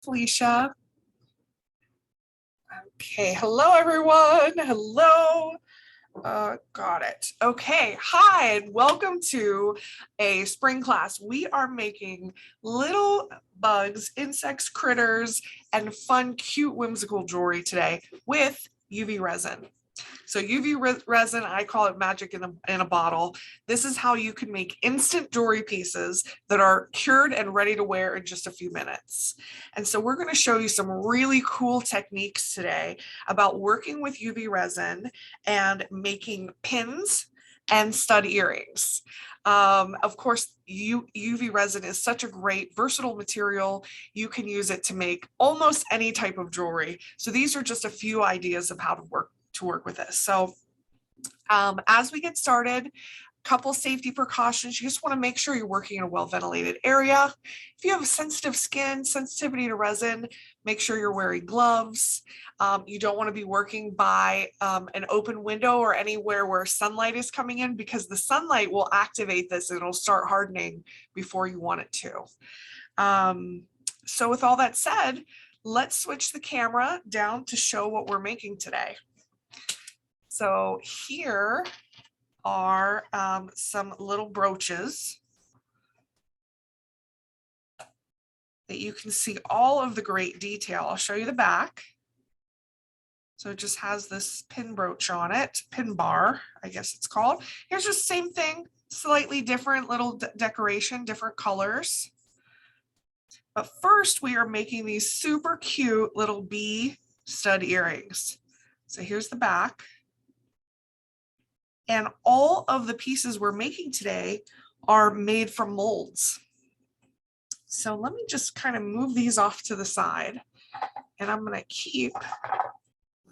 Felicia. Okay, hello everyone. Hello. Got it. Okay, hi and welcome to a spring class. We are making little bugs, insects, critters, and fun, cute, whimsical jewelry today with UV resin. So UV resin, I call it magic in a bottle. This is how you can make instant jewelry pieces that are cured and ready to wear in just a few minutes. And so we're going to show you some really cool techniques today about working with UV resin and making pins and stud earrings. Of course, UV resin is such a great versatile material. You can use it to make almost any type of jewelry. So these are just a few ideas of how to work with this. So as we get started, couple safety precautions. You just want to make sure you're working in a well-ventilated area. If you have sensitive skin, sensitivity to resin, make sure you're wearing gloves. You don't want to be working by an open window or anywhere where sunlight is coming in, because the sunlight will activate this and it'll start hardening before you want it to. So with all that said, let's switch the camera down to show what we're making today. So here are some little brooches that you can see all of the great detail. I'll show you the back. So it just has this pin brooch on it, pin bar, I guess it's called. Here's just the same thing, slightly different little decoration, different colors. But first we are making these super cute little bee stud earrings. So here's the back. And all of the pieces we're making today are made from molds. So let me just kind of move these off to the side, and I'm going to keep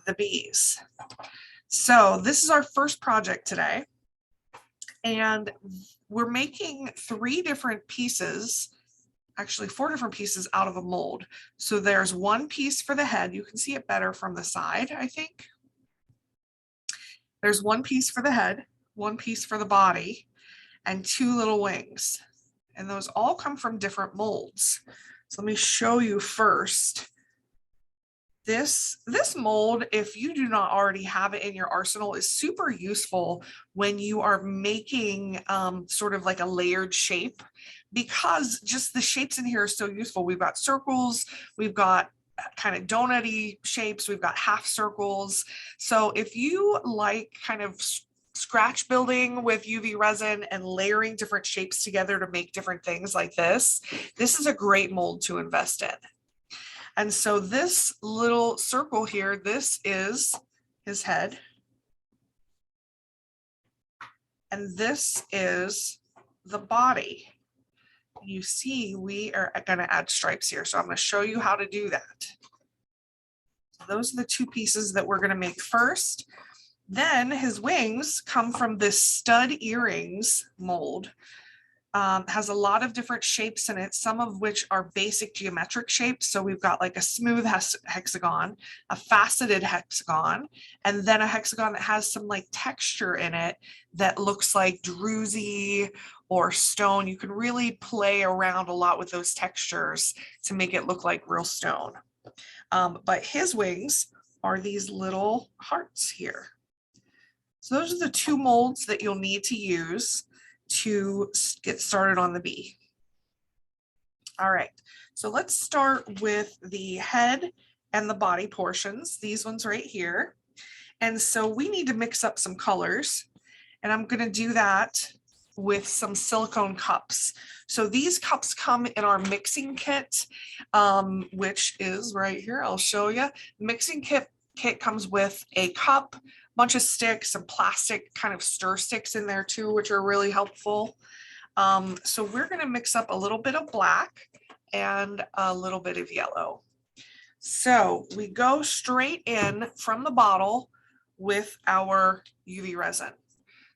the bees. So this is our first project today, and we're making 3 different pieces, actually 4 different pieces out of a mold. So there's 1 piece for the head. You can see it better from the side, I think. There's 1 piece for the head, 1 piece for the body, and 2 little wings. And those all come from different molds. So let me show you first. This mold, if you do not already have it in your arsenal, is super useful when you are making sort of like a layered shape, because just the shapes in here are so useful. We've got circles, we've got kind of donut-y shapes, we've got half circles. So if you like kind of scratch building with UV resin and layering different shapes together to make different things like this is a great mold to invest in. And so this little circle here, this is his head. And this is the body. You see, we are going to add stripes here. So I'm going to show you how to do that. So those are the 2 pieces that we're going to make first. Then his wings come from this stud earrings mold. Has a lot of different shapes in it, some of which are basic geometric shapes. So we've got like a smooth hexagon, a faceted hexagon, and then a hexagon that has some like texture in it that looks like druzy or stone. You can really play around a lot with those textures to make it look like real stone. But his wings are these little hearts here. So those are the 2 molds that you'll need to use to get started on the bee. All right, so let's start with the head and the body portions, these ones right here. And so we need to mix up some colors, and I'm going to do that with some silicone cups. So these cups come in our mixing kit, which is right here. I'll show you. Mixing kit comes with a cup, bunch of sticks, some plastic kind of stir sticks in there too, which are really helpful. So we're going to mix up a little bit of black and a little bit of yellow. So we go straight in from the bottle with our UV resin.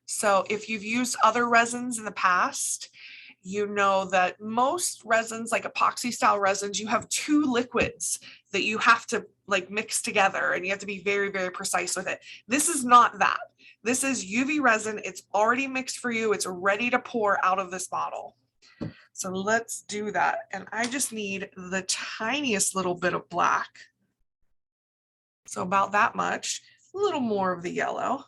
So if you've used other resins in the past, you know that most resins, like epoxy style resins, you have 2 liquids that you have to like mix together, and you have to be very, very precise with it. This is not that. This is UV resin. It's already mixed for you. It's ready to pour out of this bottle. So let's do that. And I just need the tiniest little bit of black. So about that much, a little more of the yellow.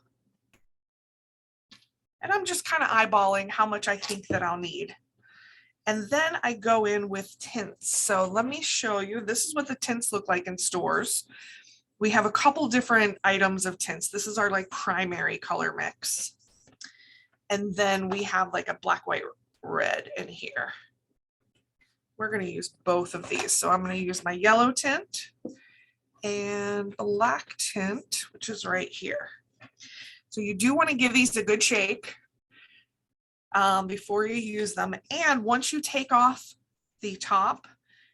And I'm just kind of eyeballing how much I think that I'll need. And then I go in with tints. So let me show you, this is what the tints look like in stores. We have a couple different items of tints. This is our like primary color mix. And then we have like a black, white, red in here. We're going to use both of these. So I'm going to use my yellow tint and black tint, which is right here. So you do want to give these a good shake before you use them. And once you take off the top,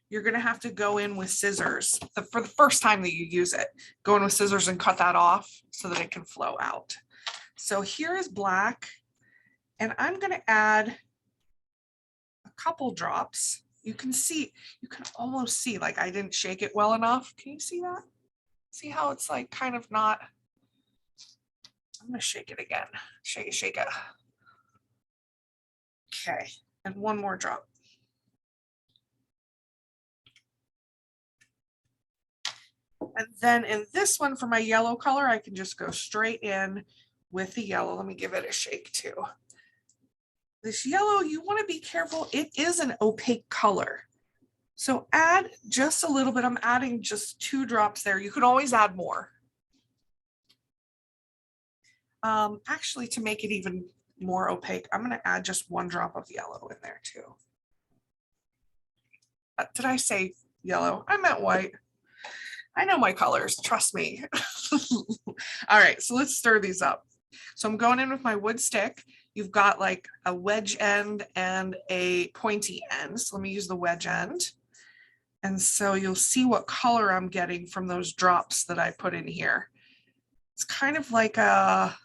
you're going to have to go in with scissors for the first time that you use it. Go in with scissors and cut that off so that it can flow out. So here is black, and I'm going to add a couple drops. You can see, you can almost see like I didn't shake it well enough. Can you see that? See how it's like kind of not. I'm going to shake it again. Shake it, shake it. Okay, and one more drop. And then in this one for my yellow color, I can just go straight in with the yellow. Let me give it a shake too. This yellow, you want to be careful. It is an opaque color. So add just a little bit. I'm adding just 2 drops there. You can always add more. Actually, to make it even more opaque, I'm going to add just 1 drop of yellow in there too. Did I say yellow? I meant white. I know my colors, trust me. All right, so let's stir these up. So I'm going in with my wood stick. You've got like a wedge end and a pointy end. So let me use the wedge end. And so you'll see what color I'm getting from those drops that I put in here. It's kind of like a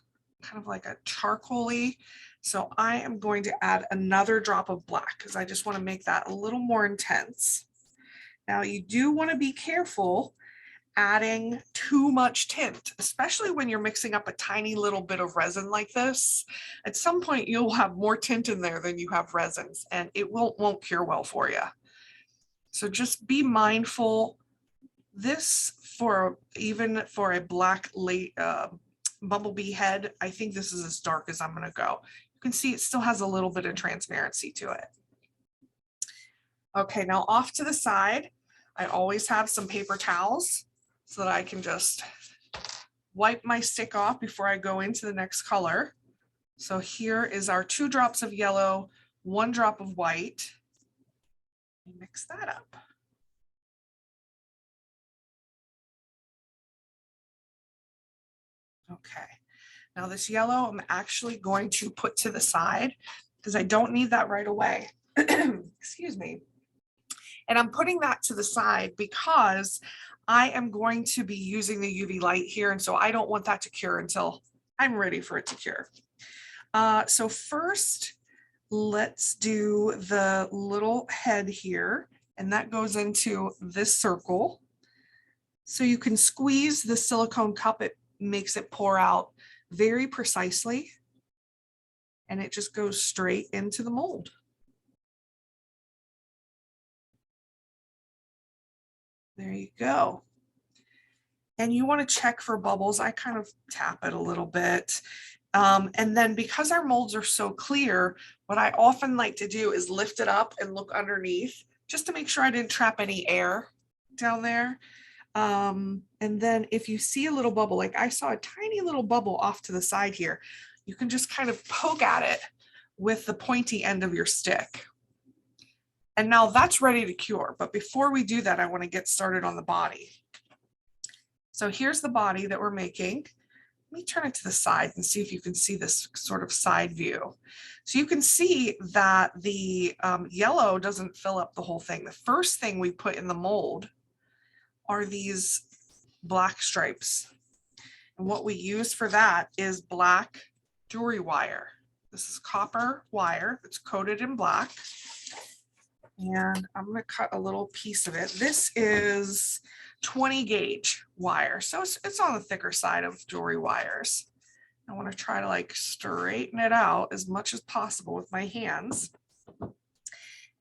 charcoaly. So I am going to add another drop of black because I just want to make that a little more intense. Now you do want to be careful adding too much tint, especially when you're mixing up a tiny little bit of resin like this. At some point you'll have more tint in there than you have resins, and it won't cure well for you. So just be mindful. This even for a black late bumblebee head, I think this is as dark as I'm going to go. You can see it still has a little bit of transparency to it. Okay, now off to the side, I always have some paper towels so that I can just wipe my stick off before I go into the next color. So here is our 2 drops of yellow, 1 drop of white. Mix that up. Okay, now this yellow I'm actually going to put to the side because I don't need that right away. Excuse me. And I'm putting that to the side because I am going to be using the UV light here. And so I don't want that to cure until I'm ready for it to cure. So first, let's do the little head here. And that goes into this circle. So you can squeeze the silicone cup. It makes it pour out very precisely. And it just goes straight into the mold. There you go. And you want to check for bubbles. I kind of tap it a little bit. And then because our molds are so clear, what I often like to do is lift it up and look underneath just to make sure I didn't trap any air down there. And then if you see a little bubble, like I saw a tiny little bubble off to the side here, you can just kind of poke at it with the pointy end of your stick. And now that's ready to cure. But before we do that, I want to get started on the body. So here's the body that we're making. Let me turn it to the side and see if you can see this sort of side view. So you can see that the yellow doesn't fill up the whole thing. The first thing we put in the mold are these black stripes. And what we use for that is black jewelry wire. This is copper wire that's coated in black. And I'm going to cut a little piece of it. This is 20 gauge wire. So it's on the thicker side of jewelry wires. I want to try to like straighten it out as much as possible with my hands.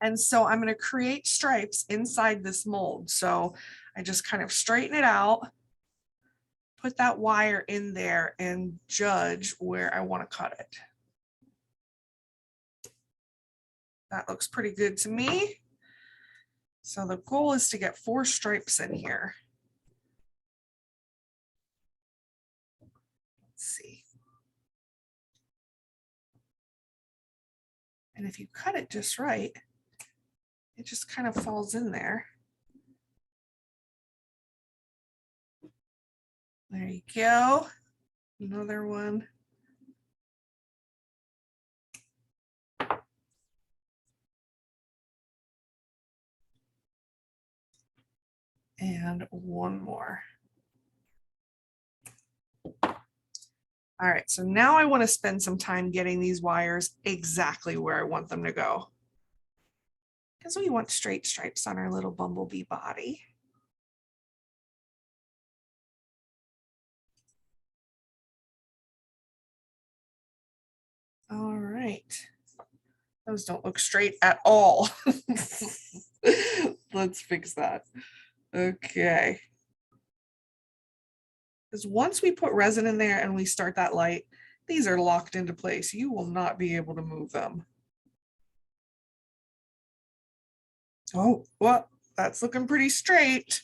And so I'm going to create stripes inside this mold. So I just kind of straighten it out, put that wire in there, and judge where I want to cut it. That looks pretty good to me. So the goal is to get 4 stripes in here. Let's see. And if you cut it just right, it just kind of falls in there. There you go. Another one. And one more. All right, so now I want to spend some time getting these wires exactly where I want them to go, because we want straight stripes on our little bumblebee body. All right, those don't look straight at all. Let's fix that. Okay. Because once we put resin in there and we start that light, these are locked into place. You will not be able to move them. Oh, well, that's looking pretty straight.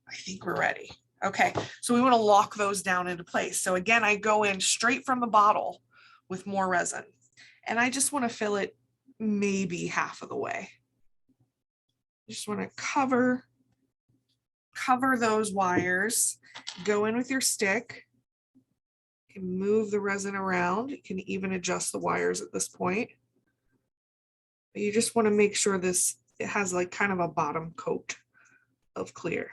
I think we're ready. Okay, so we want to lock those down into place. So again, I go in straight from the bottle with more resin, and I just want to fill it maybe half of the way. Just want to cover those wires, go in with your stick, you can move the resin around, you can even adjust the wires at this point. But you just want to make sure it has like kind of a bottom coat of clear.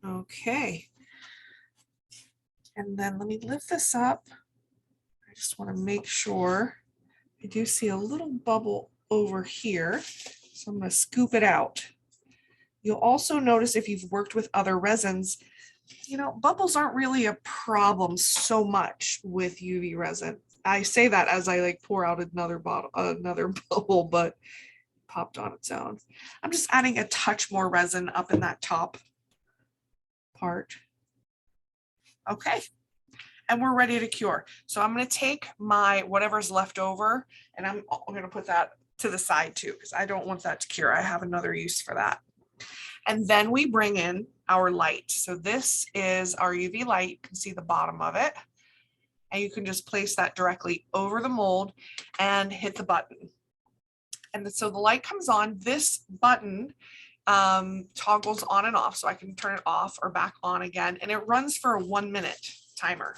Okay. And then let me lift this up. I just want to make sure. I do see a little bubble over here, so I'm going to scoop it out. You'll also notice if you've worked with other resins, you know, bubbles aren't really a problem so much with UV resin. I say that as I like pour out another bubble, but it popped on its own. I'm just adding a touch more resin up in that top part. Okay. And we're ready to cure. So I'm going to take my whatever's left over, and I'm going to put that to the side too, because I don't want that to cure. I have another use for that. And then we bring in our light. So this is our UV light. You can see the bottom of it. And you can just place that directly over the mold and hit the button. And so the light comes on. This button toggles on and off, so I can turn it off or back on again. And it runs for a 1-minute timer.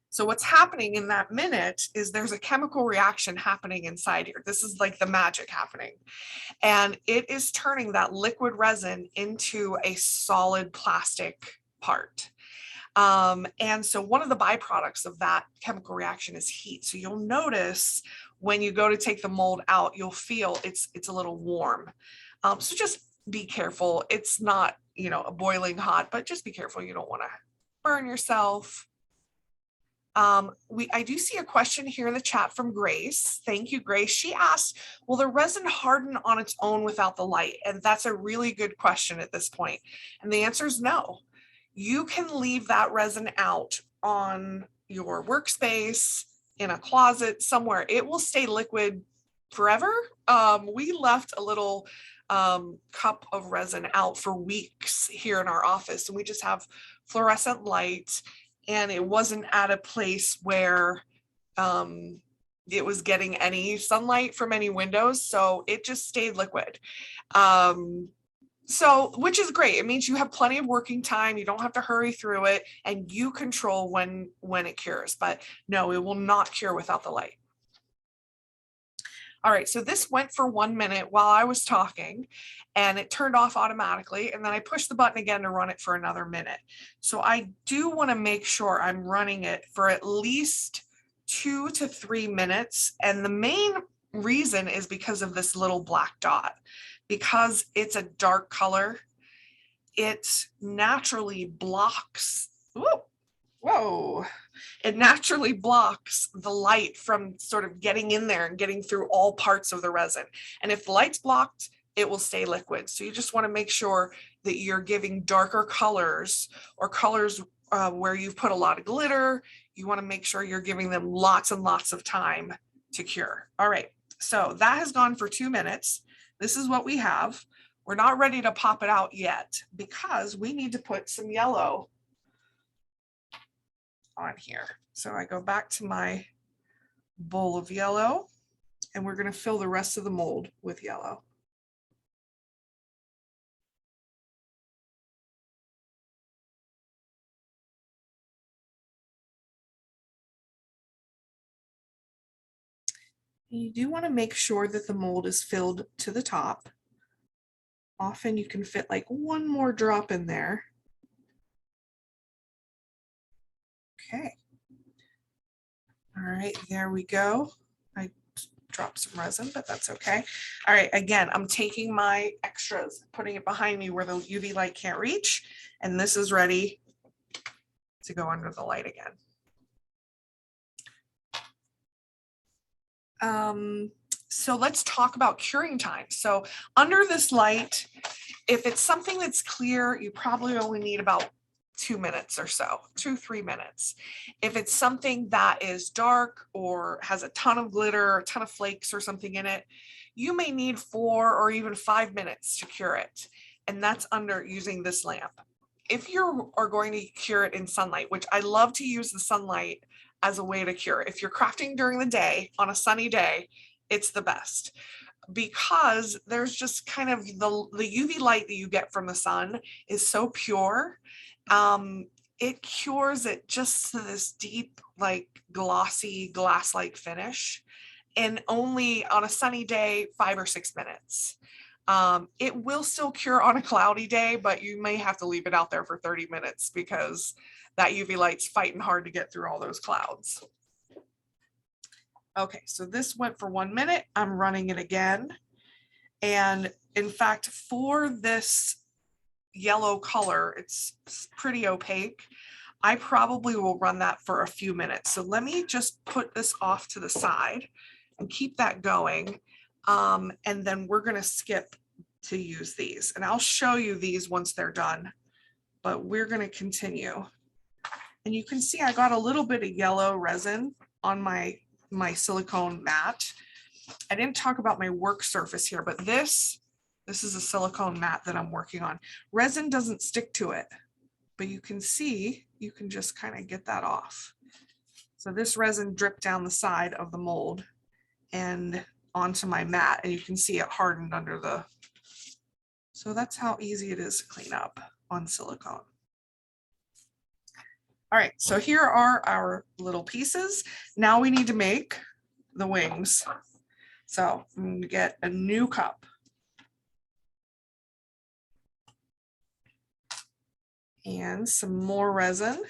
So what's happening in that minute is there's a chemical reaction happening inside here. This is like the magic happening. And it is turning that liquid resin into a solid plastic part. And so one of the byproducts of that chemical reaction is heat. So you'll notice when you go to take the mold out, you'll feel it's a little warm. So just be careful. It's not, you know, a boiling hot, but just be careful. You don't want to burn yourself. I do see a question here in the chat from Grace. Thank you, Grace. She asked, will the resin harden on its own without the light? And that's a really good question at this point. And the answer is no. You can leave that resin out on your workspace, in a closet, somewhere. It will stay liquid forever. We left a little cup of resin out for weeks here in our office, and we just have fluorescent light. And it wasn't at a place where it was getting any sunlight from any windows. So it just stayed liquid. Which is great. It means you have plenty of working time. You don't have to hurry through it, and you control when it cures. But no, it will not cure without the light. All right, so this went for 1 minute while I was talking, and it turned off automatically. And then I pushed the button again to run it for another minute. So I do want to make sure I'm running it for at least 2 to 3 minutes. And the main reason is because of this little black dot. Because it's a dark color, it naturally blocks Whoa, whoa. It naturally blocks the light from sort of getting in there and getting through all parts of the resin. And if the light's blocked, it will stay liquid. So you just want to make sure that you're giving darker colors or colors where you've put a lot of glitter. You want to make sure you're giving them lots and lots of time to cure. All right, so that has gone for 2 minutes. This is what we have. We're not ready to pop it out yet because we need to put some yellow on here. So I go back to my bowl of yellow and we're going to fill the rest of the mold with yellow. You do want to make sure that the mold is filled to the top. Often you can fit like one more drop in there. Okay. All right, there we go. I dropped some resin, but that's okay. All right, again, I'm taking my extras, putting it behind me where the UV light can't reach, and this is ready to go under the light again. So let's talk about curing time. So under this light, if it's something that's clear, you probably only need about 2 minutes or so, 2-3 minutes. If it's something that is dark or has a ton of glitter, a ton of flakes or something in it, you may need 4 or even 5 minutes to cure it. And that's under using this lamp. If you are going to cure it in sunlight, which I love to use the sunlight as a way to cure. If you're crafting during the day, on a sunny day, it's the best because there's just kind of the UV light that you get from the sun is so pure. It cures it just to this deep, like glossy glass-like finish. And only on a sunny day, 5 or 6 minutes. It will still cure on a cloudy day, but you may have to leave it out there for 30 minutes because that UV light's fighting hard to get through all those clouds. Okay, so this went for 1 minute. I'm running it again. And in fact, for this yellow color, it's pretty opaque. I probably will run that for a few minutes. So let me just put this off to the side and keep that going. And then we're going to skip to use these. And I'll show you these once they're done. But we're going to continue. And you can see I got a little bit of yellow resin on my silicone mat. I didn't talk about my work surface here, but this is a silicone mat that I'm working on. Resin doesn't stick to it, but you can see, you can just kind of get that off. So this resin dripped down the side of the mold and onto my mat, and you can see it hardened under the, so that's how easy it is to clean up on silicone. All right, so here are our little pieces. Now we need to make the wings. So I'm going to get a new cup. And some more resin.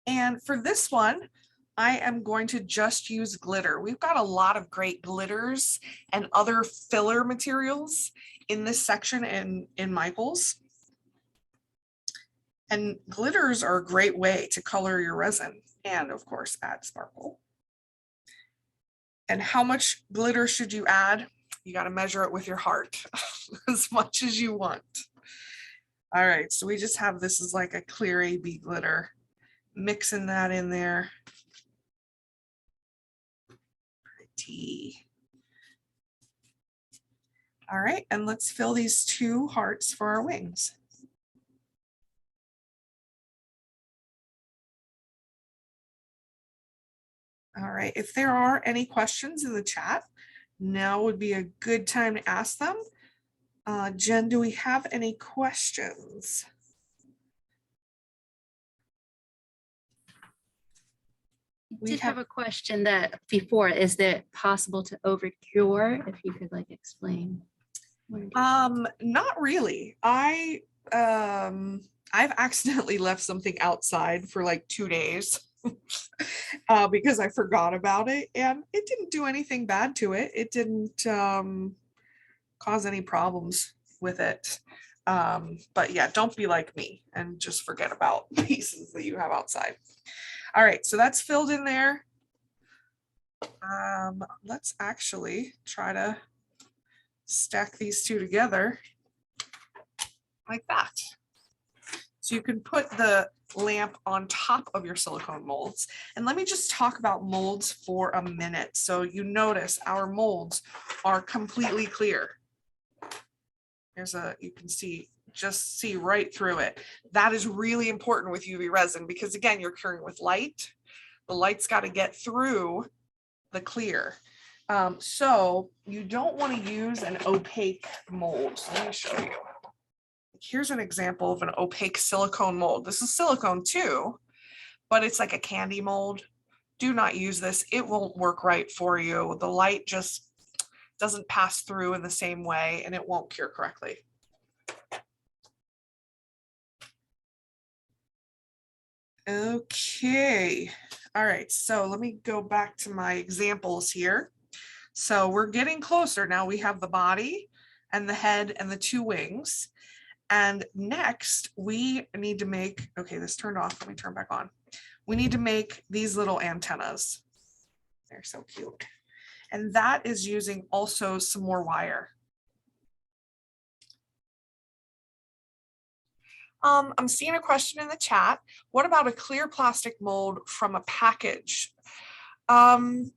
And for this one, I am going to just use glitter. We've got a lot of great glitters and other filler materials in this section in Michael's. And glitters are a great way to color your resin and of course add sparkle. And how much glitter should you add? You got to measure it with your heart as much as you want. All right, so we just have this as like a clear AB glitter, mixing that in there. Pretty. All right, and let's fill these 2 hearts for our wings. All right, if there are any questions in the chat, now would be a good time to ask them. Jen, do we have any questions? We have a question that before, is it possible to overcure? If you could like explain. Not really. I've accidentally left something outside for like 2 days. Because I forgot about it and it didn't do anything bad to it. It didn't cause any problems with it. But yeah, don't be like me and just forget about pieces that you have outside. All right, so that's filled in there. Let's actually try to stack these two together like that. So you can put the lamp on top of your silicone molds. And let me just talk about molds for a minute. So you notice our molds are completely clear. There's you can just see right through it. That is really important with UV resin because again, you're curing with light. The light's got to get through the clear. So you don't want to use an opaque mold. So let me show you. Here's an example of an opaque silicone mold. This is silicone too, but it's like a candy mold. Do not use this. It won't work right for you. The light just doesn't pass through in the same way and it won't cure correctly. Okay. All right. So let me go back to my examples here. So we're getting closer. Now we have the body and the head and the two wings. And next we need to make, okay, this turned off. Let me turn back on. We need to make these little antennas. They're so cute. And that is using also some more wire. I'm seeing a question in the chat. What about a clear plastic mold from a package? I'm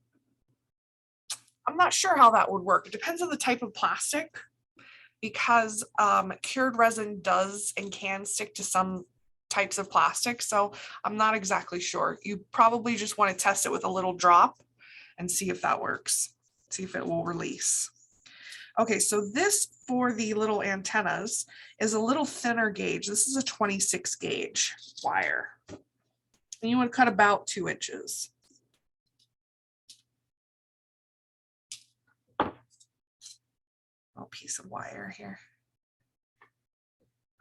not sure how that would work. It depends on the type of plastic because cured resin does and can stick to some types of plastic. So I'm not exactly sure. You probably just want to test it with a little drop and see if that works. See if it will release. Okay, so this for the little antennas is a little thinner gauge. This is a 26 gauge wire. And you want to cut about 2 inches. Piece of wire here.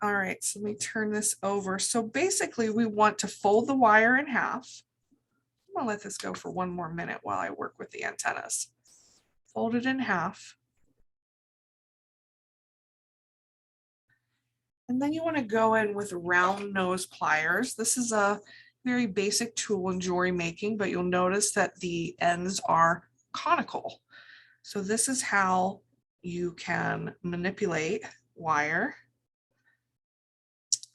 All right, so let me turn this over. So basically we want to fold the wire in half. I'm gonna let this go for 1 more minute while I work with the antennas. Fold it in half. And then you want to go in with round nose pliers. This is a very basic tool in jewelry making, but you'll notice that the ends are conical. So this is how you can manipulate wire.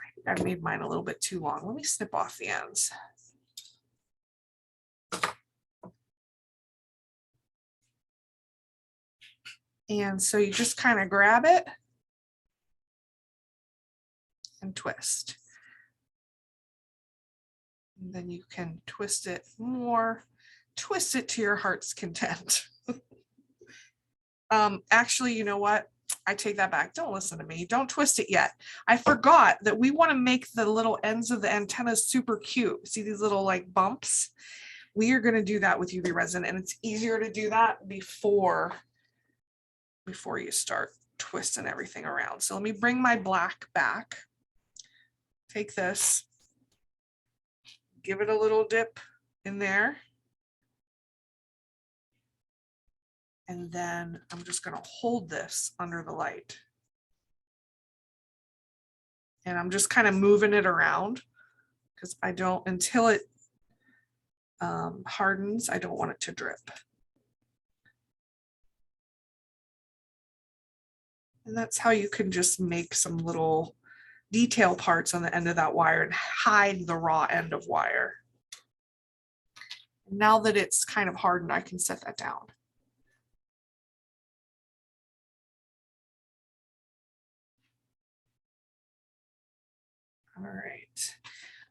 I think I made mine a little bit too long. Let me snip off the ends. And so you just kind of grab it and twist. And then you can twist it more, twist it to your heart's content. Actually, you know what? I take that back. Don't listen to me. Don't twist it yet. I forgot that we want to make the little ends of the antennas super cute. See these little like bumps? We are going to do that with UV resin, and it's easier to do that before you start twisting everything around. So let me bring my black back. Take this, give it a little dip in there. And then I'm just going to hold this under the light. And I'm just kind of moving it around because I don't, until it hardens, I don't want it to drip. And that's how you can just make some little detail parts on the end of that wire and hide the raw end of wire. Now that it's kind of hardened, I can set that down. All right,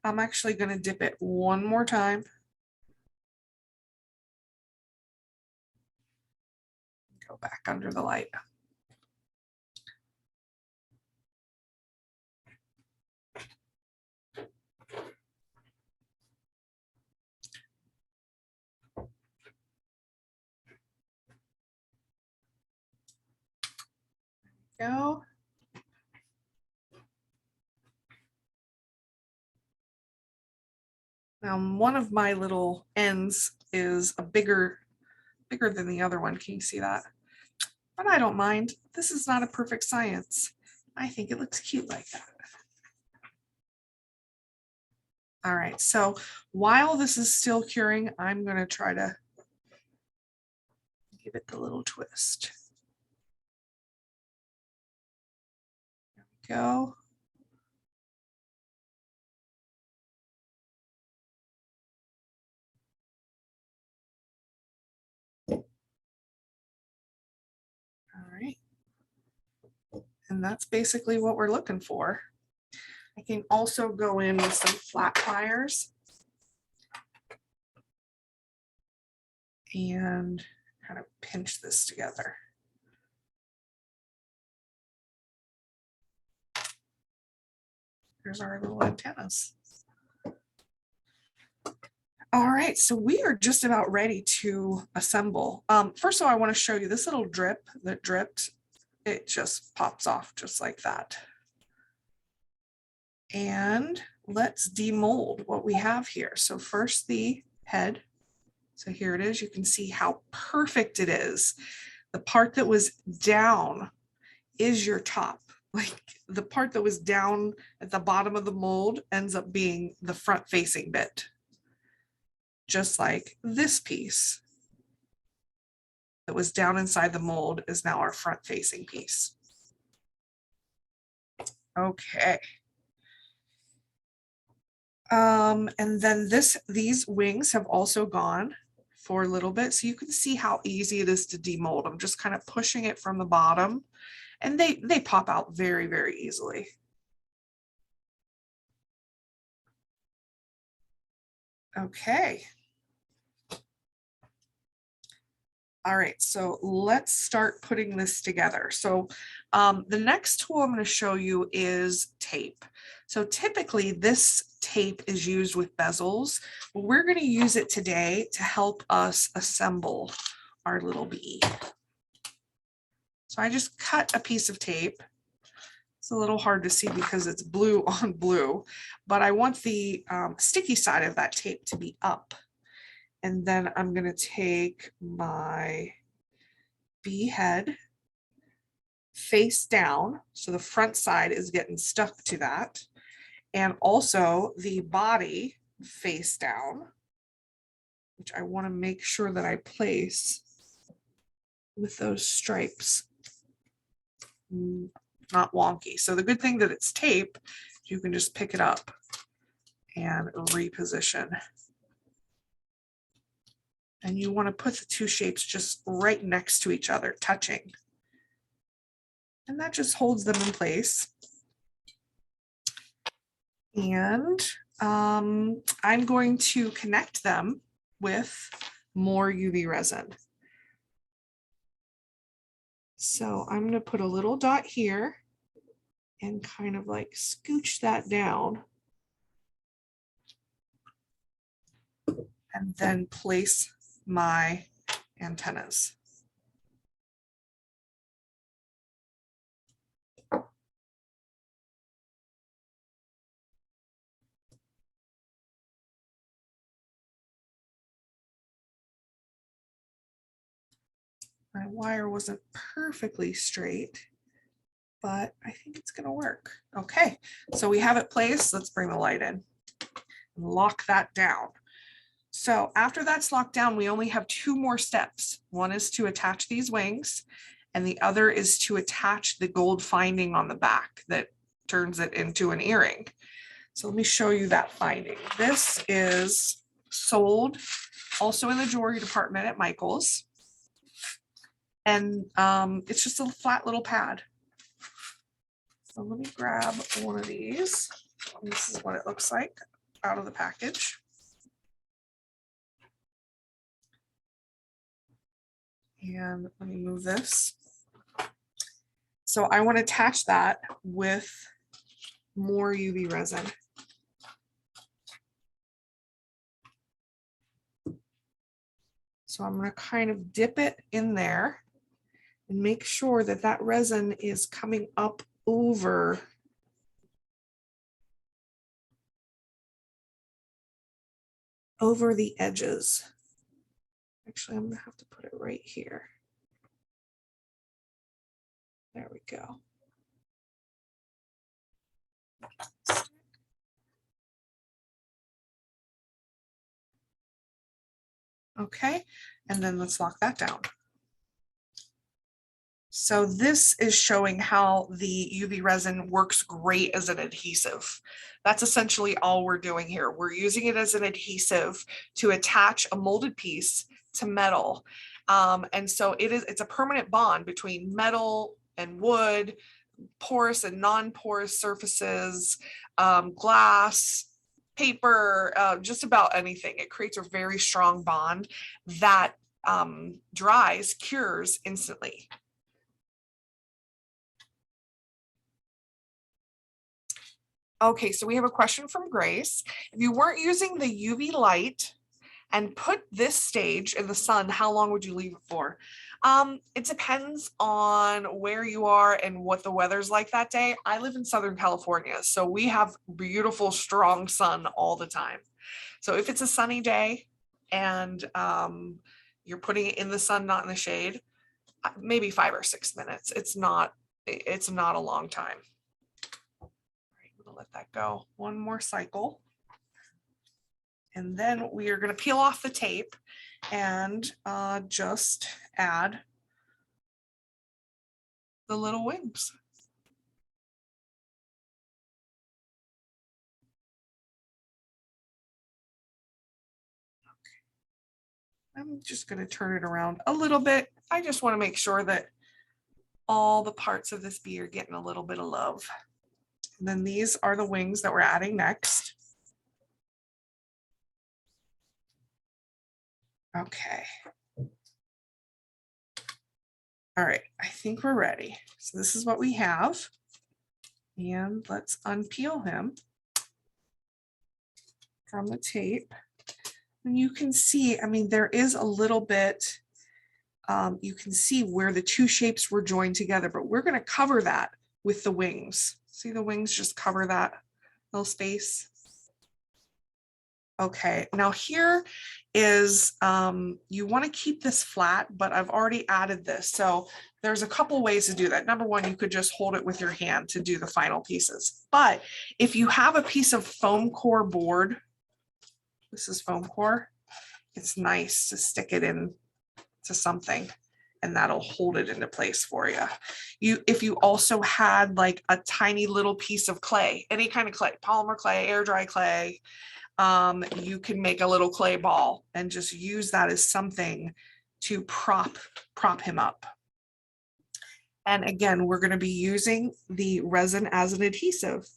I'm actually going to dip it one more time. Go back under the light. Go. Now, one of my little ends is bigger than the other one. Can you see that? But I don't mind. This is not a perfect science. I think it looks cute like that. All right, so while this is still curing, I'm going to try to give it the little twist. There we go. All right. And that's basically what we're looking for. I can also go in with some flat pliers and kind of pinch this together. Here's our little antennas. All right, so we are just about ready to assemble. First of all, I want to show you this little drip that dripped. It just pops off just like that. And let's demold what we have here. So first the head. So here it is. You can see how perfect it is. The part that was down is your top. Like the part that was down at the bottom of the mold ends up being the front facing bit. Just like this piece that was down inside the mold is now our front facing piece. Okay. And then these wings have also gone for a little bit. So you can see how easy it is to demold. I'm just kind of pushing it from the bottom and they pop out very, very easily. Okay. All right, so let's start putting this together. So the next tool I'm going to show you is tape. So typically this tape is used with bezels, but we're going to use it today to help us assemble our little bee. So I just cut a piece of tape. It's a little hard to see because it's blue on blue, but I want the sticky side of that tape to be up. And then I'm going to take my bee head face down. So the front side is getting stuck to that. And also the body face down, which I want to make sure that I place with those stripes. Not wonky. So the good thing that it's tape, you can just pick it up and reposition. And you want to put the two shapes just right next to each other, touching. And that just holds them in place. And I'm going to connect them with more UV resin. So I'm going to put a little dot here and kind of like scooch that down. And then place my antennas. My wire wasn't perfectly straight, but I think it's going to work. Okay, so we have it placed. Let's bring the light in and lock that down. So after that's locked down, we only have two more steps. One is to attach these wings, and the other is to attach the gold finding on the back that turns it into an earring. So let me show you that finding. This is sold also in the jewelry department at Michael's. And it's just a flat little pad. So let me grab one of these. This is what it looks like out of the package. And let me move this. So I want to attach that with more UV resin. So I'm going to kind of dip it in there and make sure that that resin is coming up over the edges. Actually, I'm going to have to put it right here. There we go. Okay, and then let's lock that down. So this is showing how the UV resin works great as an adhesive. That's essentially all we're doing here. We're using it as an adhesive to attach a molded piece to metal. And so it's a permanent bond between metal and wood, porous and non-porous surfaces, glass, paper, just about anything. It creates a very strong bond that dries, cures instantly. Okay, so we have a question from Grace. If you weren't using the UV light and put this stage in the sun, how long would you leave it for? It depends on where you are and what the weather's like that day. I live in Southern California, so we have beautiful, strong sun all the time. So if it's a sunny day and you're putting it in the sun, not in the shade, maybe 5 or 6 minutes. It's not a long time. Let that go one more cycle. And then we are going to peel off the tape and just add the little wings. Okay. I'm just going to turn it around a little bit. I just want to make sure that all the parts of this bee are getting a little bit of love. And then these are the wings that we're adding next. Okay. All right, I think we're ready. So this is what we have. And let's unpeel him from the tape. And you can see, I mean, there is a little bit, you can see where the two shapes were joined together, but we're going to cover that with the wings. See the wings just cover that little space. Okay, now here is, you want to keep this flat, but I've already added this. So there's a couple ways to do that. Number one, you could just hold it with your hand to do the final pieces. But if you have a piece of foam core board, this is foam core, it's nice to stick it in to something and that'll hold it into place for you. If you also had like a tiny little piece of clay, any kind of clay, polymer clay, air dry clay, you can make a little clay ball and just use that as something to prop him up. And again, we're going to be using the resin as an adhesive.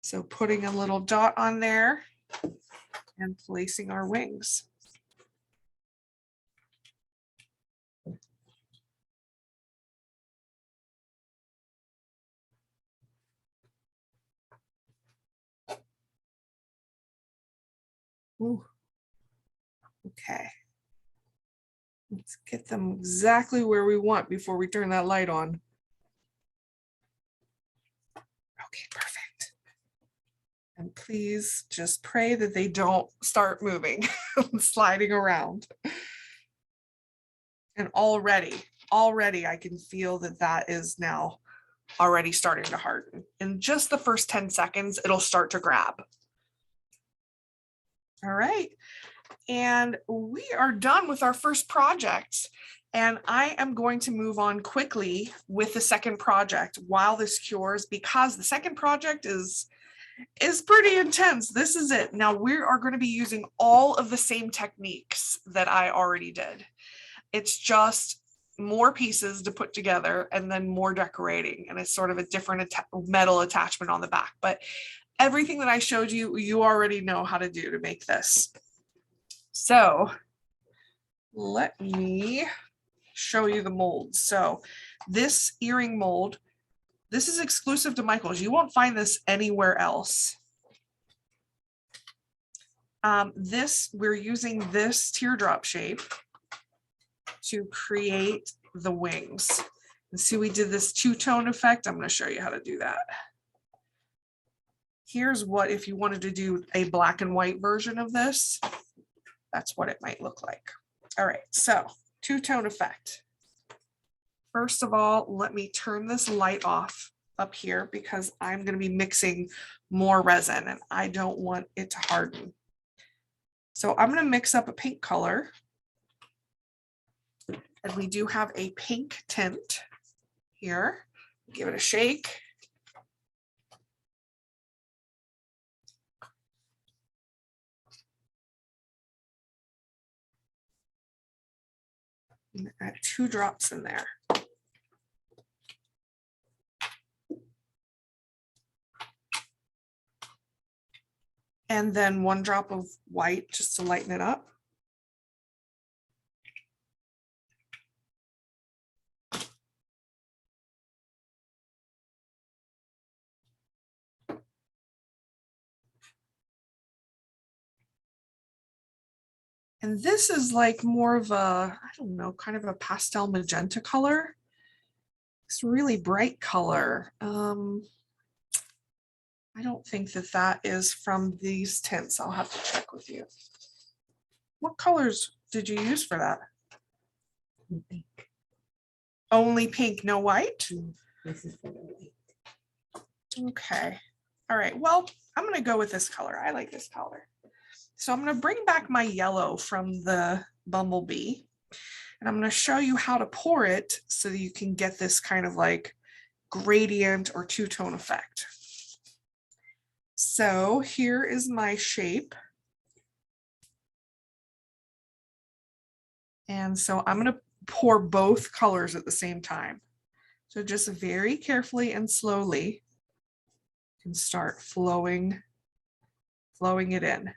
So putting a little dot on there and placing our wings. Ooh. Okay. Let's get them exactly where we want before we turn that light on. Okay, perfect. And please just pray that they don't start moving, sliding around. And already I can feel that that is now already starting to harden. In just the first 10 seconds, it'll start to grab. All right. And we are done with our first project. And I am going to move on quickly with the second project while this cures, because the second project is pretty intense. This is it. Now we are going to be using all of the same techniques that I already did. It's just more pieces to put together and then more decorating. And it's sort of a different metal attachment on the back. But everything that I showed you, you already know how to do to make this. So let me show you the molds. So this earring mold, this is exclusive to Michael's. You won't find this anywhere else. We're using this teardrop shape to create the wings. And see, we did this two-tone effect. I'm going to show you how to do that. Here's what, if you wanted to do a black and white version of this, that's what it might look like. All right, so two-tone effect. First of all, let me turn this light off up here because I'm going to be mixing more resin and I don't want it to harden. So I'm going to mix up a pink color. And we do have a pink tint here. Give it a shake. And add 2 drops in there. And then 1 drop of white just to lighten it up. And this is like more of a, I don't know, kind of a pastel magenta color. It's a really bright color. I don't think that that is from these tints. I'll have to check with you. What colors did you use for that? Pink. Only pink, no white? This is for the white. Okay. All right. Well, I'm going to go with this color. I like this color. So I'm going to bring back my yellow from the bumblebee. And I'm going to show you how to pour it so that you can get this kind of like gradient or two-tone effect. So here is my shape. And so I'm going to pour both colors at the same time. So just very carefully and slowly you can start flowing it in.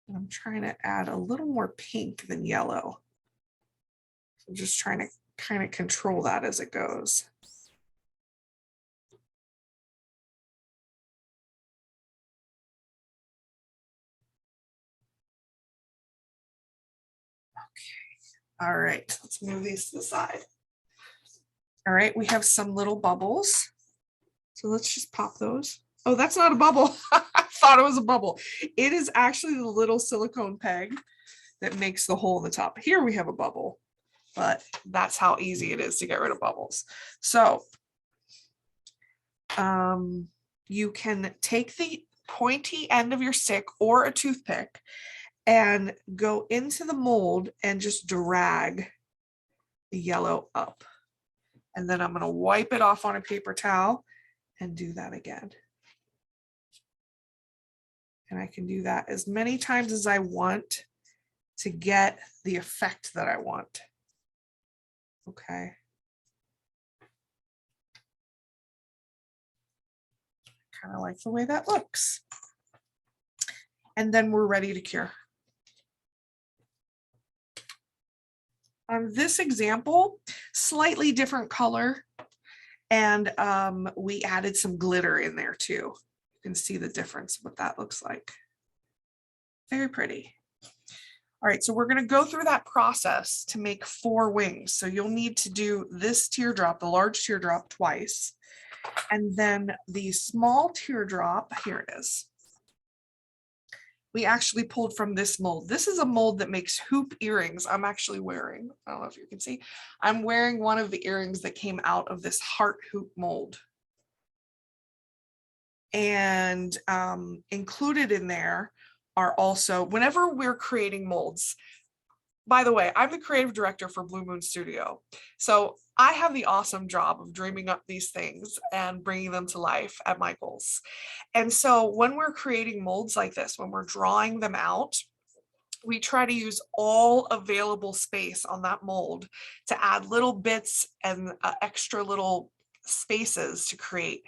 And I'm trying to add a little more pink than yellow. So just trying to kind of control that as it goes. Okay. All right, let's move these to the side. All right, we have some little bubbles. So let's just pop those. Oh, that's not a bubble. I thought it was a bubble. It is actually the little silicone peg that makes the hole in the top. Here we have a bubble, but that's how easy it is to get rid of bubbles. So you can take the pointy end of your stick or a toothpick and go into the mold and just drag the yellow up. And then I'm going to wipe it off on a paper towel and do that again. And I can do that as many times as I want to get the effect that I want. Okay. Kind of like the way that looks. And then we're ready to cure. On this example, slightly different color. And we added some glitter in there too. You can see the difference, what that looks like. Very pretty. All right, so we're going to go through that process to make 4 wings. So you'll need to do this teardrop, the large teardrop, twice. And then the small teardrop, here it is. We actually pulled from this mold. This is a mold that makes hoop earrings. I'm actually wearing, I don't know if you can see, I'm wearing one of the earrings that came out of this heart hoop mold. And included in there are also, whenever we're creating molds, by the way, I'm the creative director for Blue Moon Studio. So I have the awesome job of dreaming up these things and bringing them to life at Michael's. And so when we're creating molds like this, when we're drawing them out, we try to use all available space on that mold to add little bits and extra little spaces to create.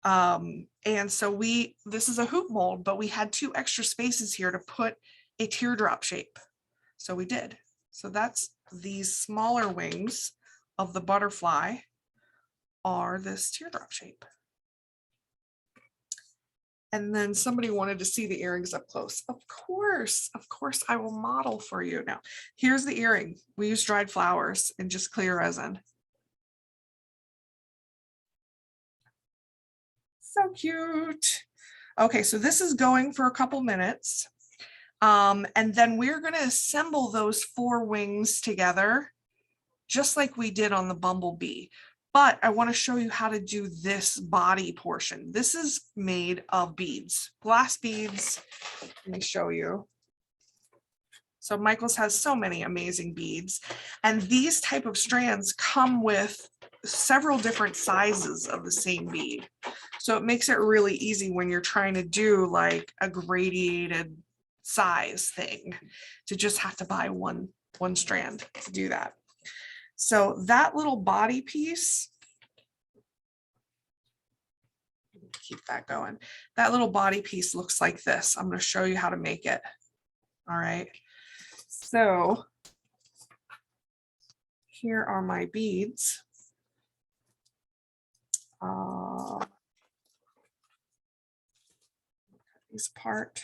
And so this is a hoop mold, but we had 2 extra spaces here to put a teardrop shape. So we did. So that's these smaller wings of the butterfly are this teardrop shape. And then somebody wanted to see the earrings up close. Of course, I will model for you. Now, here's the earring. We use dried flowers and just clear resin. So cute. Okay, so this is going for a couple minutes. And then we're going to assemble those 4 wings together, just like we did on the bumblebee. But I want to show you how to do this body portion. This is made of beads, glass beads. Let me show you. So Michael's has so many amazing beads, and these type of strands come with several different sizes of the same bead. So it makes it really easy when you're trying to do like a gradiated size thing to just have to buy one strand to do that. So that little body piece, keep that going. That little body piece looks like this. I'm going to show you how to make it. All right. So here are my beads. This part.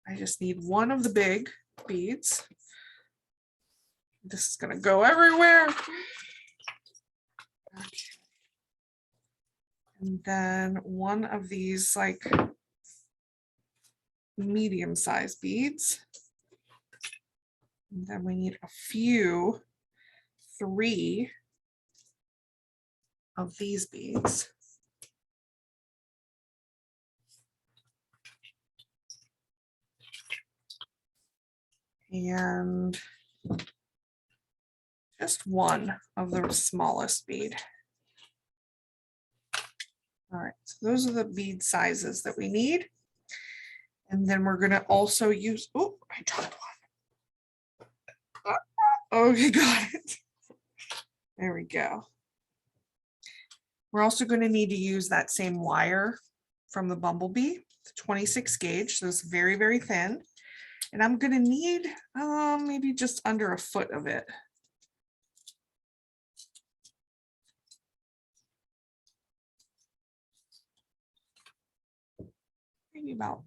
I just need one of the big beads. This is going to go everywhere. Okay. And then one of these like medium-sized beads. And then we need a few, 3 of these beads. And just one of the smallest bead. All right, so those are the bead sizes that we need. And then we're going to also use, oh, I dropped one. Okay, got it. There we go. We're also going to need to use that same wire from the bumblebee, 26 gauge, so it's very, very thin. And I'm going to need maybe just under a foot of it. Maybe about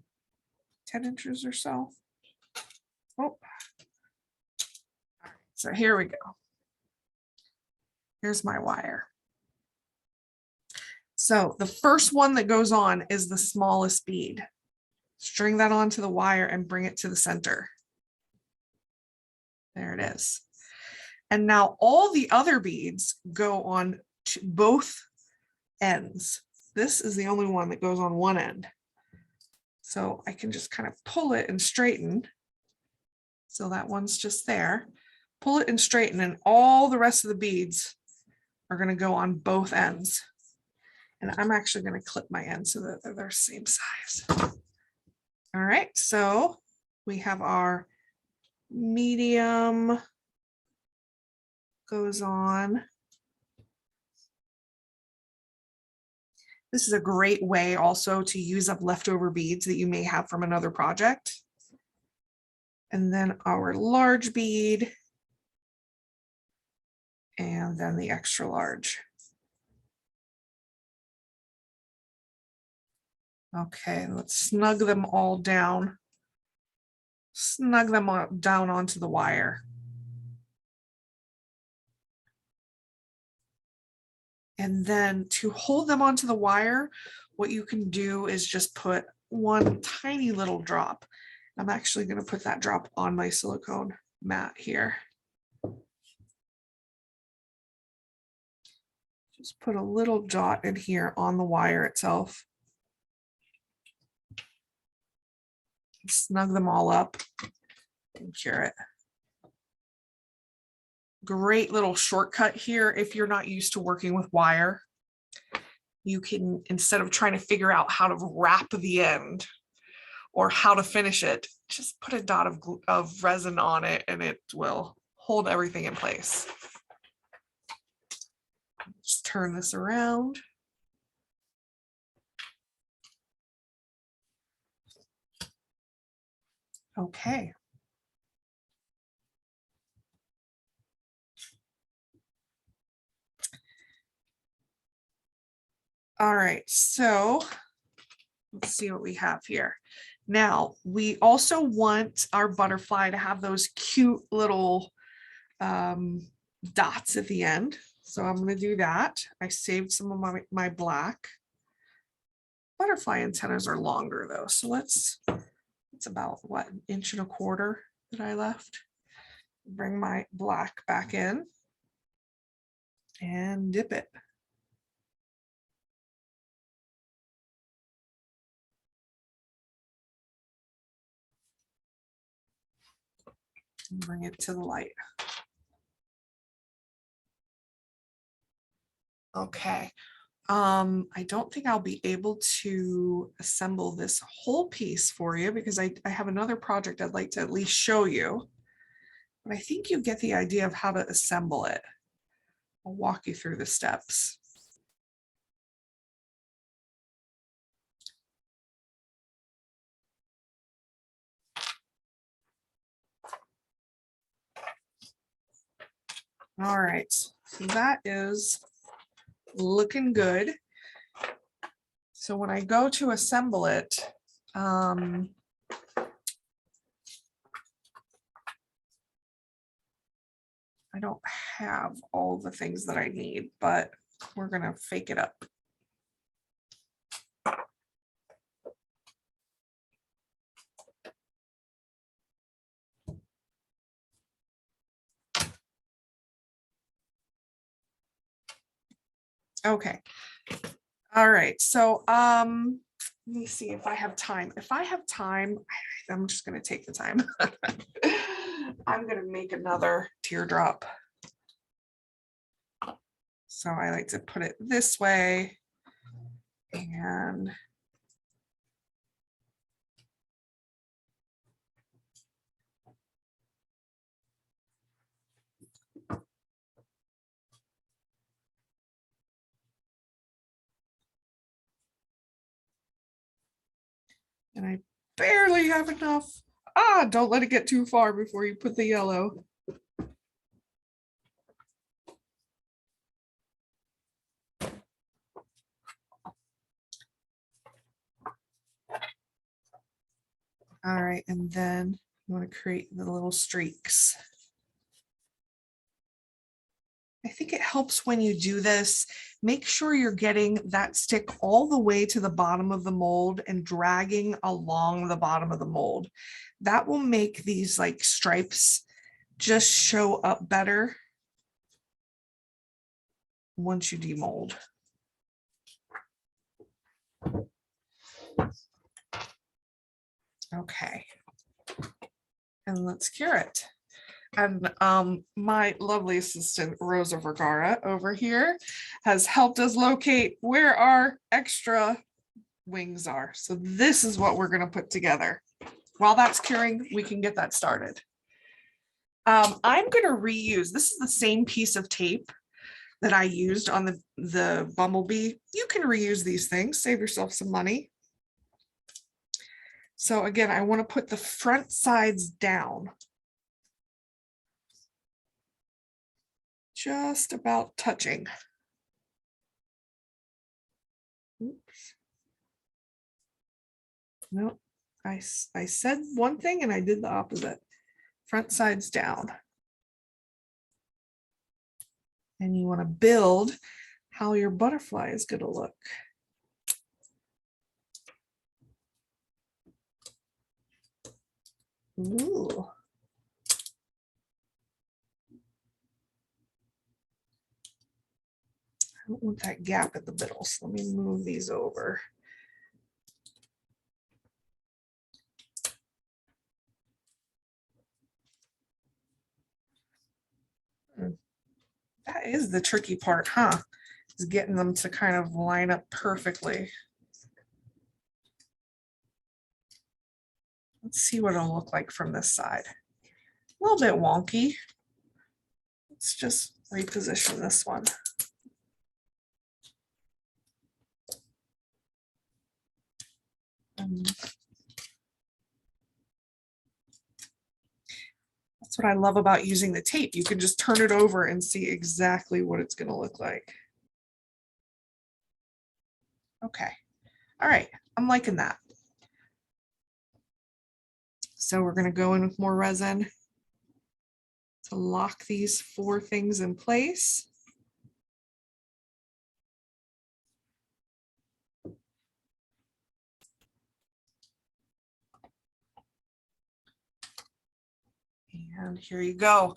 10 inches or so. Oh, all right, so here we go. Here's my wire. So the first one that goes on is the smallest bead. String that onto the wire and bring it to the center. There it is. And now all the other beads go on to both ends. This is the only one that goes on one end. So I can just kind of pull it and straighten. So that one's just there. Pull it and straighten, and all the rest of the beads are going to go on both ends. And I'm actually going to clip my ends so that they're the same size. All right, so we have our medium goes on. This is a great way also to use up leftover beads that you may have from another project. And then our large bead. And then the extra large. Okay, let's snug them all down. Snug them all down onto the wire. And then to hold them onto the wire, what you can do is just put one tiny little drop. I'm actually going to put that drop on my silicone mat here. Just put a little dot in here on the wire itself. Snug them all up and cure it. Great little shortcut here if you're not used to working with wire. You can, instead of trying to figure out how to wrap the end or how to finish it, just put a dot of resin on it and it will hold everything in place. Just turn this around. Okay. All right, so let's see what we have here. Now, we also want our butterfly to have those cute little dots at the end. So I'm going to do that. I saved some of my black. butterfly antennas are longer though. So it's about what, 1.25 inches that I left. Bring my black back in and dip it. And bring it to the light. Okay. I don't think I'll be able to assemble this whole piece for you because I have another project I'd like to at least show you. But I think you get the idea of how to assemble it. I'll walk you through the steps. All right, so that is looking good. So when I go to assemble it, I don't have all the things that I need, but we're gonna fake it up. Okay. All right. So let me see if I have time. If I have time, I'm just going to take the time. I'm going to make another teardrop. So I like to put it this way and I barely have enough. Ah, don't let it get too far before you put the yellow. All right, and then you want to create the little streaks. I think it helps when you do this, make sure you're getting that stick all the way to the bottom of the mold and dragging along the bottom of the mold. That will make these like stripes just show up better once you demold. Okay, and let's cure it. And my lovely assistant, Rosa Vergara over here, has helped us locate where our extra wings are. So this is what we're gonna put together. While that's curing, we can get that started. I'm gonna reuse, this is the same piece of tape that I used on the bumblebee. You can reuse these things, save yourself some money. So again, I wanna put the front sides down. Just about touching. Oops. No, I said one thing and I did the opposite. Front sides down. And you want to build how your butterfly is going to look. Ooh. I don't want that gap in the middle, so let me move these over. That is the tricky part, huh? Is getting them to kind of line up perfectly. Let's see what it'll look like from this side. A little bit wonky. Let's just reposition this one. That's what I love about using the tape. You can just turn it over and see exactly what it's going to look like. Okay. All right. I'm liking that. So we're going to go in with more resin to lock these 4 things in place. And here you go.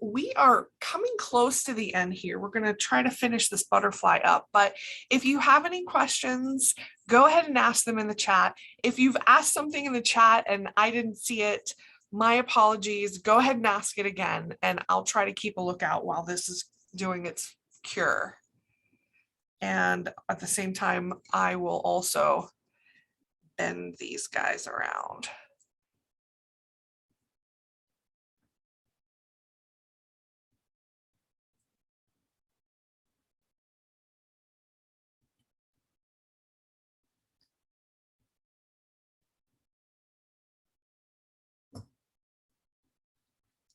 We are coming close to the end here. We're going to try to finish this butterfly up, but if you have any questions, go ahead and ask them in the chat. If you've asked something in the chat and I didn't see it, my apologies. Go ahead and ask it again, and I'll try to keep a lookout while this is doing its cure. And at the same time, I will also bend these guys around.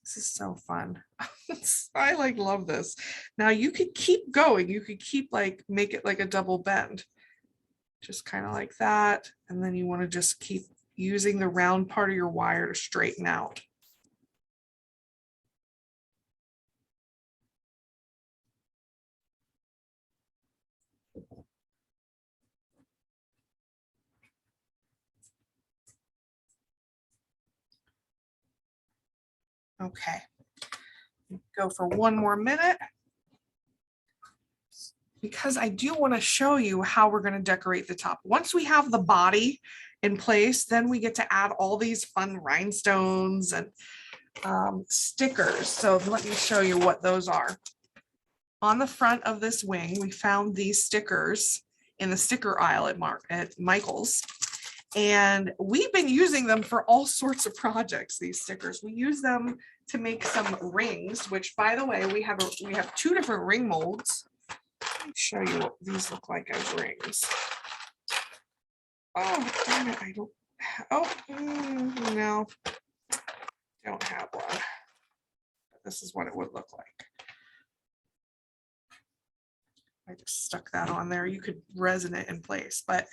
This is so fun. I like love this. Now you could keep going. You could keep like, make it like a double bend. Just kind of like that. And then you want to just keep using the round part of your wire to straighten out. Okay, go for one more minute because I do want to show you how we're going to decorate the top. Once we have the body in place, then we get to add all these fun rhinestones and stickers. So let me show you what those are. On the front of this wing, we found these stickers in the sticker aisle at Michael's. And we've been using them for all sorts of projects, these stickers. We use them to make some rings, which by the way, we have two different ring molds. Let me show you what these look like as rings. Oh, darn it, I don't, no, don't have one. This is what it would look like. I just stuck that on there. You could resin it in place, but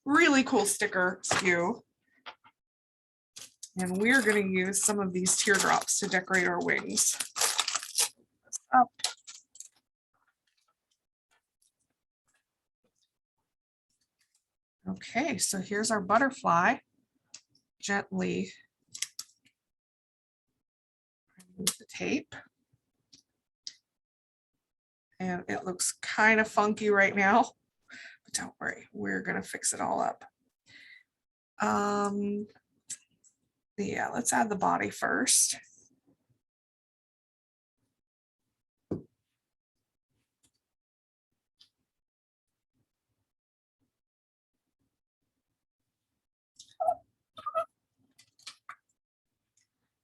really cool sticker SKU. And we're going to use some of these teardrops to decorate our wings. Up. Okay, so here's our butterfly. Gently remove the tape. And it looks kind of funky right now, but don't worry, we're gonna fix it all up. Yeah, let's add the body first.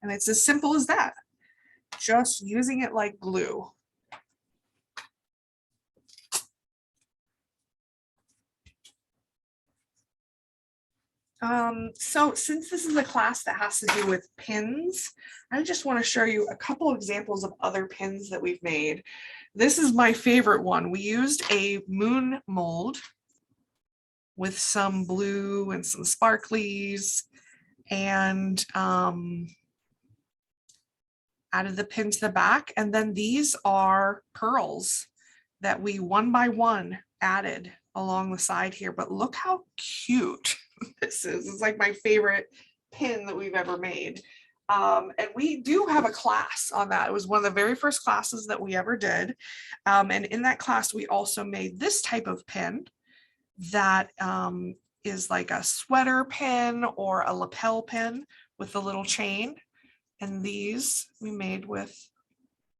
And it's as simple as that, just using it like glue. So since this is a class that has to do with pins, I just want to show you a couple examples of other pins that we've made. This is my favorite one. We used a moon mold with some blue and some sparklies and added the pin to the back. And then these are pearls that we one by one added along the side here. But look how cute this is. It's like my favorite pin that we've ever made. And we do have a class on that. It was one of the very first classes that we ever did. And in that class, we also made this type of pin that is like a sweater pin or a lapel pin with a little chain. And these we made with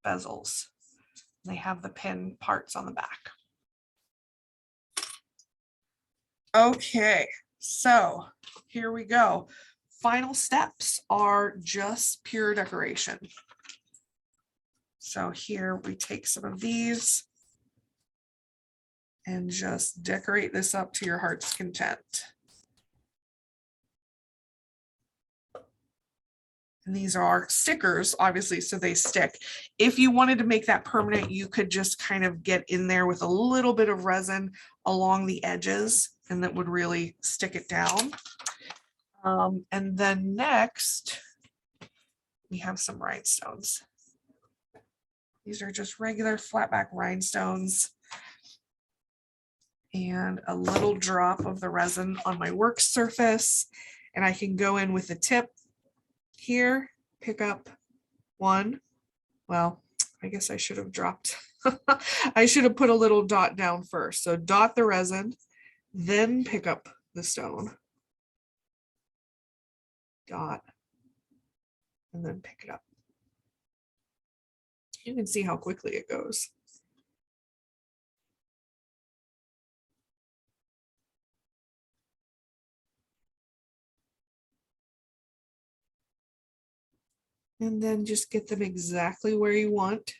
bezels. They have the pin parts on the back. Okay, so here we go. Final steps are just pure decoration. So here we take some of these and just decorate this up to your heart's content. And these are stickers, obviously, so they stick. If you wanted to make that permanent, you could just kind of get in there with a little bit of resin along the edges, and that would really stick it down. And then next, we have some rhinestones. These are just regular flatback rhinestones. And a little drop of the resin on my work surface. And I can go in with a tip here, pick up 1. Well, I guess I should have dropped. I should have put a little dot down first. So dot the resin, then pick up the stone. Dot, and then pick it up. You can see how quickly it goes. And then just get them exactly where you want.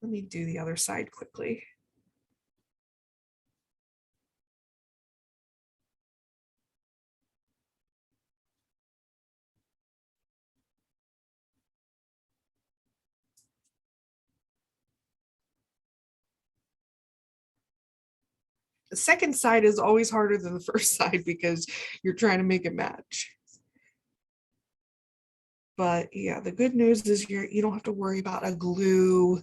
Let me do the other side quickly. The second side is always harder than the first side because you're trying to make it match. But yeah, the good news is you don't have to worry about a glue.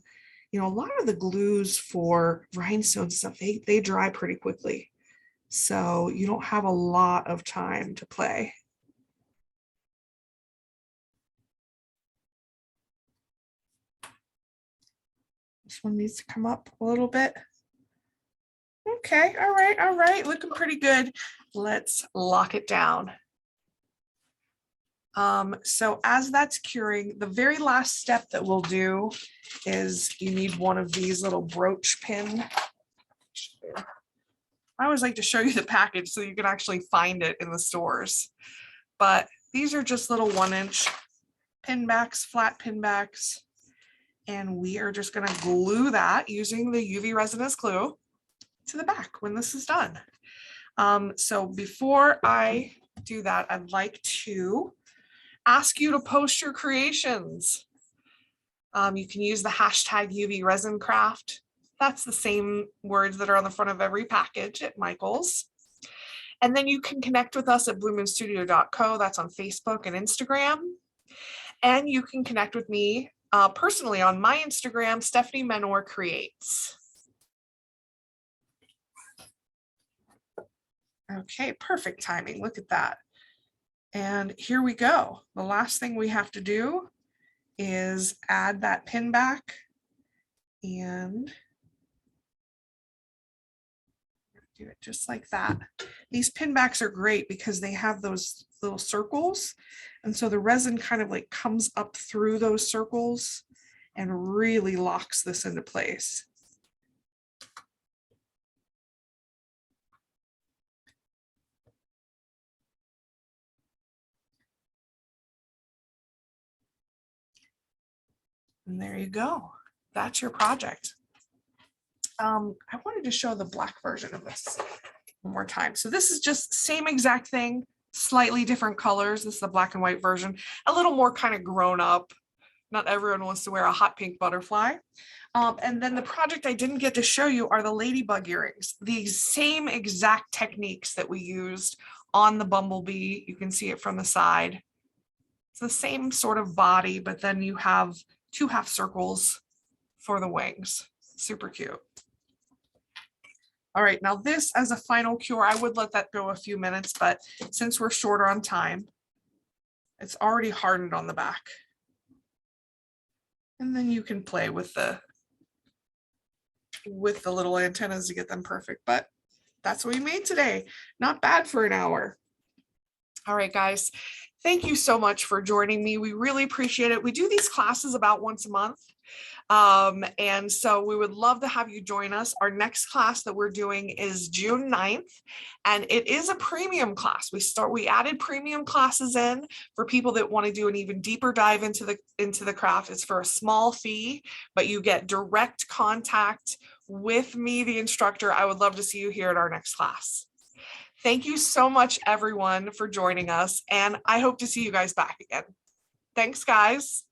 You know, a lot of the glues for rhinestone stuff, they dry pretty quickly. So you don't have a lot of time to play. This one needs to come up a little bit. Okay, all right, looking pretty good. Let's lock it down. So as that's curing, the very last step that we'll do is you need one of these little brooch pin. I always like to show you the package so you can actually find it in the stores. But these are just little 1-inch pin backs, flat pin backs. And we are just going to glue that using the UV resin glue to the back when this is done. So before I do that, I'd like to ask you to post your creations. You can use the hashtag UV resin craft. That's the same words that are on the front of every package at Michael's. And then you can connect with us at bluemoonstudio.co. That's on Facebook and Instagram. And you can connect with me personally on my Instagram, Stephanie Menor Creates. Okay, perfect timing. Look at that. And here we go. The last thing we have to do is add that pin back and do it just like that. These pin backs are great because they have those little circles. And so the resin kind of like comes up through those circles and really locks this into place. And there you go. That's your project. I wanted to show the black version of this one more time. So this is just same exact thing, slightly different colors. This is the black and white version, a little more kind of grown up. Not everyone wants to wear a hot pink butterfly. And then the project I didn't get to show you are the ladybug earrings. The same exact techniques that we used on the bumblebee. You can see it from the side. It's the same sort of body, but then you have 2 half circles for the wings. Super cute. All right, now this as a final cure, I would let that go a few minutes, but since we're shorter on time, it's already hardened on the back. And then you can play with the little antennas to get them perfect, but that's what we made today. Not bad for an hour. All right, guys. Thank you so much for joining me. We really appreciate it. We do these classes about once a month. And so we would love to have you join us. Our next class that we're doing is June 9th, and it is a premium class. We added premium classes in for people that want to do an even deeper dive into the craft. It's for a small fee, but you get direct contact with me, the instructor. I would love to see you here at our next class. Thank you so much, everyone, for joining us, and I hope to see you guys back again. Thanks, guys.